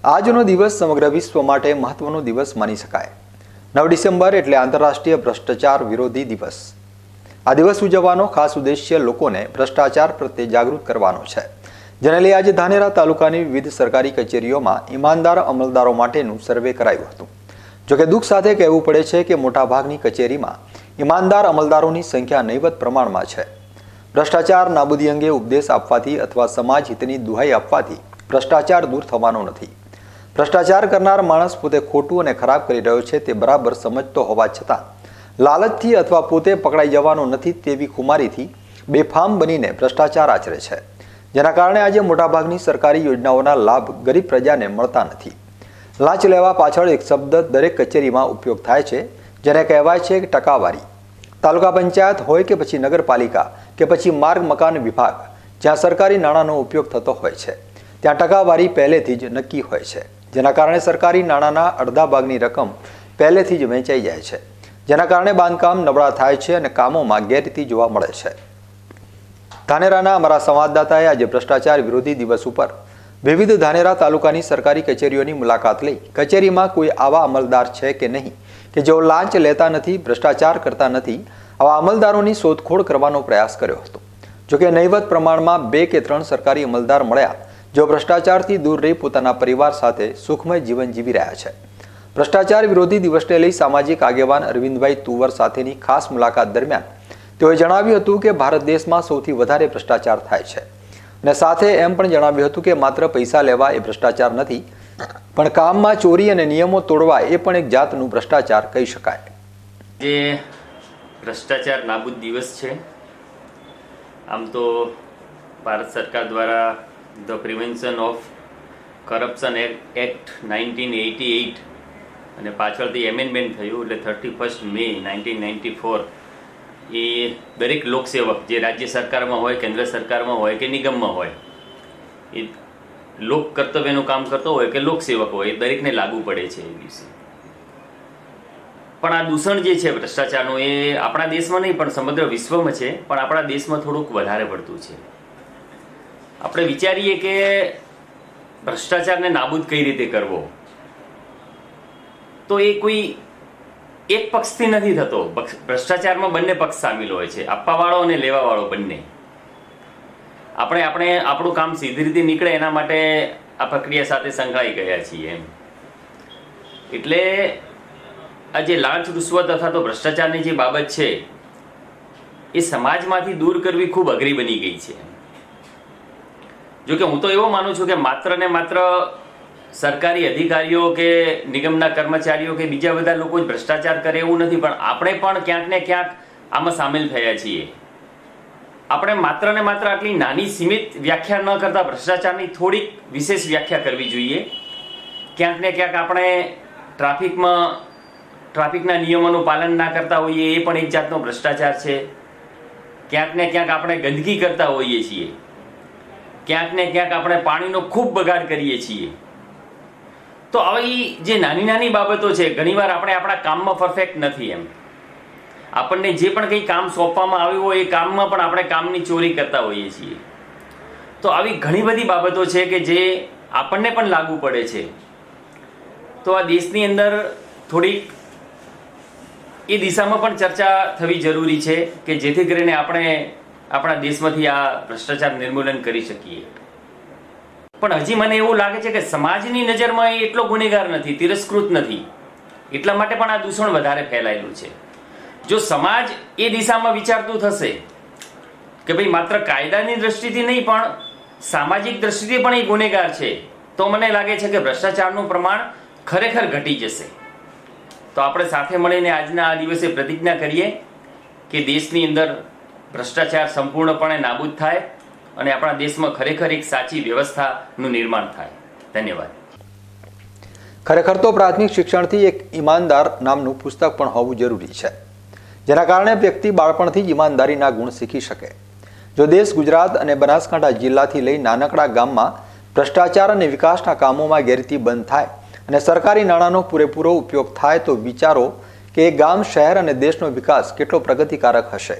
આજનો દિવસ સમગ્ર વિશ્વ માટે મહત્વનો દિવસ માની શકાય। 9 ડિસેમ્બર એટલે આંતરરાષ્ટ્રીય ભ્રષ્ટાચાર વિરોધી દિવસ। આ દિવસ ઉજવવાનો ખાસ ઉદ્દેશ્ય લોકોને ભ્રષ્ટાચાર પ્રત્યે જાગૃત કરવાનો છે, જેને લઈ આજે ધાનેરા તાલુકાની વિવિધ સરકારી કચેરીઓમાં ઈમાનદાર અમલદારો માટેનું સર્વે કરાયું હતું। જોકે દુઃખ સાથે કહેવું પડે છે કે મોટાભાગની કચેરીમાં ઈમાનદાર અમલદારોની સંખ્યા નહીવત પ્રમાણમાં છે। ભ્રષ્ટાચાર નાબૂદી અંગે ઉપદેશ આપવાથી અથવા સમાજ હિતની દુહાઈ આપવાથી ભ્રષ્ટાચાર દૂર થવાનો નથી। ભ્રષ્ટાચાર કરનાર માણસ પોતે ખોટું અને ખરાબ કરી રહ્યો છે તે બરાબર સમજતો હોવા છતાં લાલચથી અથવા પોતે પકડાઈ જવાનો નથી તેવી ખુમારીથી બેફામ બનીને ભ્રષ્ટાચાર આચરે છે, જેના કારણે આજે મોટાભાગની સરકારી યોજનાઓના લાભ ગરીબ પ્રજાને મળતા નથી। લાંચ લેવા પાછળ એક શબ્દ દરેક કચેરીમાં ઉપયોગ થાય છે, જેને કહેવાય છે કે ટકાવારી। તાલુકા પંચાયત હોય કે પછી નગરપાલિકા કે પછી માર્ગ મકાન વિભાગ, જ્યાં સરકારી નાણાંનો ઉપયોગ થતો હોય છે ત્યાં ટકાવારી પહેલેથી જ નક્કી હોય છે, જેના કારણે સરકારી નાણાંના અડધા ભાગની રકમ પહેલેથી જ વહેંચાઈ જાય છે, જેના કારણે બાંધકામ નબળા થાય છે અને કામોમાં ગેરરીતિ જોવા મળે છે। ધાનેરાના અમારા સંવાદદાતાએ આજે ભ્રષ્ટાચાર વિરોધી દિવસ ઉપર વિવિધ ધાનેરા તાલુકાની સરકારી કચેરીઓની મુલાકાત લઈ કચેરીમાં કોઈ આવા અમલદાર છે કે નહીં કે જેઓ લાંચ લેતા નથી, ભ્રષ્ટાચાર કરતા નથી, આવા અમલદારોની શોધખોળ કરવાનો પ્રયાસ કર્યો હતો। જોકે નહીવત પ્રમાણમાં 2 કે 3 સરકારી અમલદાર મળ્યા જેઓ ભ્રષ્ટાચારથી દૂર રહી પોતાના પરિવાર સાથે સુખમય જીવન જીવી રહ્યા છે। ભ્રષ્ટાચાર વિરોધી દિવસને લઈ સામાજિક આગેવાન અરવિંદભાઈ તુવર સાથેની ખાસ મુલાકાત દરમિયાન તેઓએ જણાવ્યું હતું કે ભારત દેશમાં સૌથી વધારે ભ્રષ્ટાચાર થાય છે અને સાથે એમ પણ જણાવ્યું હતું કે માત્ર પૈસા લેવા એ ભ્રષ્ટાચાર નથી, પણ કામમાં ચોરી અને નિયમો તોડવા એ પણ એક જાતનું ભ્રષ્ટાચાર કહી શકાય। જે ભ્રષ્ટાચાર નાબૂદ દિવસ છે, આમ તો ભારત સરકાર દ્વારા the prevention of corruption act 1988 અને પાછળથી એમેન્ડમેન્ટ થયું એટલે 31 મે 1994 એ દરેક લોકસેવક જે રાજ્ય સરકારમાં હોય, કેન્દ્ર સરકારમાં હોય કે નિગમમાં હોય, એ લોક કર્તવ્યનું કામ કરતો હોય કે લોકસેવક હોય, એ દરેકને લાગુ પડે છે એ દિવસે। પણ આ દૂષણ જે છે ભ્રષ્ટાચારનું એ આપણા દેશમાં નહીં પણ સમગ્ર વિશ્વમાં છે, પણ આપણા દેશમાં થોડુંક વધારે પડતું છે। આપણે વિચારીએ કે ભ્રષ્ટાચારને નાબૂદ કઈ રીતે કરવો, તો એ કોઈ એક પક્ષથી નથી થતો। ભ્રષ્ટાચારમાં બંને પક્ષ સામેલ હોય છે, આપવાવાળો અને લેવાવાળો બંને। આપણે આપણું કામ સીધી રીતે નીકળે એના માટે આ પ્રક્રિયા સાથે સંકળાઈ ગયા છીએ એમ। એટલે આ જે લાંચ રૂશ્વત અથવા તો ભ્રષ્ટાચારની જે બાબત છે એ સમાજમાંથી દૂર કરવી ખૂબ અઘરી બની ગઈ છે। જોકે હું તો એવો માનું છું કે માત્ર ને માત્ર સરકારી અધિકારીઓ કે નિગમના કર્મચારીઓ કે બીજા બધા લોકો જ ભ્રષ્ટાચાર કરે એવું નથી, પણ આપણે પણ ક્યાંક ને ક્યાંક આમાં સામેલ થયા છીએ। આપણે માત્ર ને માત્ર આટલી નાની સીમિત વ્યાખ્યા ન કરતા ભ્રષ્ટાચારની થોડીક વિશેષ વ્યાખ્યા કરવી જોઈએ। ક્યાંક ને ક્યાંક આપણે ટ્રાફિકના નિયમોનું પાલન ના કરતા હોઈએ એ પણ એક જાતનો ભ્રષ્ટાચાર છે। ક્યાંક ને ક્યાંક આપણે ગંદકી કરતા હોઈએ છીએ, ક્યાંક ને ક્યાંક આપણે પાણીનો ખૂબ બગાડ કરીએ છીએ। તો આવી જે નાની નાની બાબતો છે, ઘણીવાર આપણે આપણા કામમાં પરફેક્ટ નથી એમ। આપણને જે પણ કંઈ કામ સોંપવામાં આવ્યું હોય એ કામમાં પણ આપણે કામની ચોરી કરતા હોઈએ છીએ। તો આવી ઘણી બધી બાબતો છે કે જે આપણને પણ લાગુ પડે છે। તો આ દેશની અંદર થોડીક એ દિશામાં પણ ચર્ચા થવી જરૂરી છે કે જેથી કરીને આપણે આપણા દેશમાંથી આ ભ્રષ્ટાચાર નિર્મૂલન કરી શકીએ। પણ હજી મને એવું લાગે છે કે સમાજની નજરમાં એ એટલો ગુનેગાર નથી, તિરસ્કૃત નથી, એટલા માટે પણ આ દૂષણ વધારે ફેલાયેલું છે। જો સમાજ એ દિશામાં વિચારતું થશે કે ભાઈ માત્ર કાયદાની દ્રષ્ટિથી નહીં પણ સામાજિક દ્રષ્ટિથી પણ એ ગુનેગાર છે, તો મને લાગે છે કે ભ્રષ્ટાચારનું પ્રમાણ ખરેખર ઘટી જશે। તો આપણે સાથે મળીને આજના આ દિવસે પ્રતિજ્ઞા કરીએ કે દેશની અંદર ભ્રષ્ટાચાર સંપૂર્ણપણે નાબૂદ થાય અને આપણા દેશમાં ખરેખર એક સાચી વ્યવસ્થાનું નિર્માણ થાય। ધન્યવાદ। ખરેખર તો પ્રાથમિક શિક્ષણથી એક ઈમાનદાર નામનું પુસ્તક પણ હોવું જરૂરી છે, જેના કારણે વ્યક્તિ બાળપણથી જ ઈમાનદારીના ગુણ શીખી શકે। જો દેશ ગુજરાત અને બનાસકાંઠા જિલ્લાથી લઈ નાનકડા ગામમાં ભ્રષ્ટાચાર અને વિકાસના કામોમાં ગેરરીતિ બંધ થાય અને સરકારી નાણાંનો પૂરેપૂરો ઉપયોગ થાય તો વિચારો કે ગામ, શહેર અને દેશનો વિકાસ કેટલો પ્રગતિકારક હશે।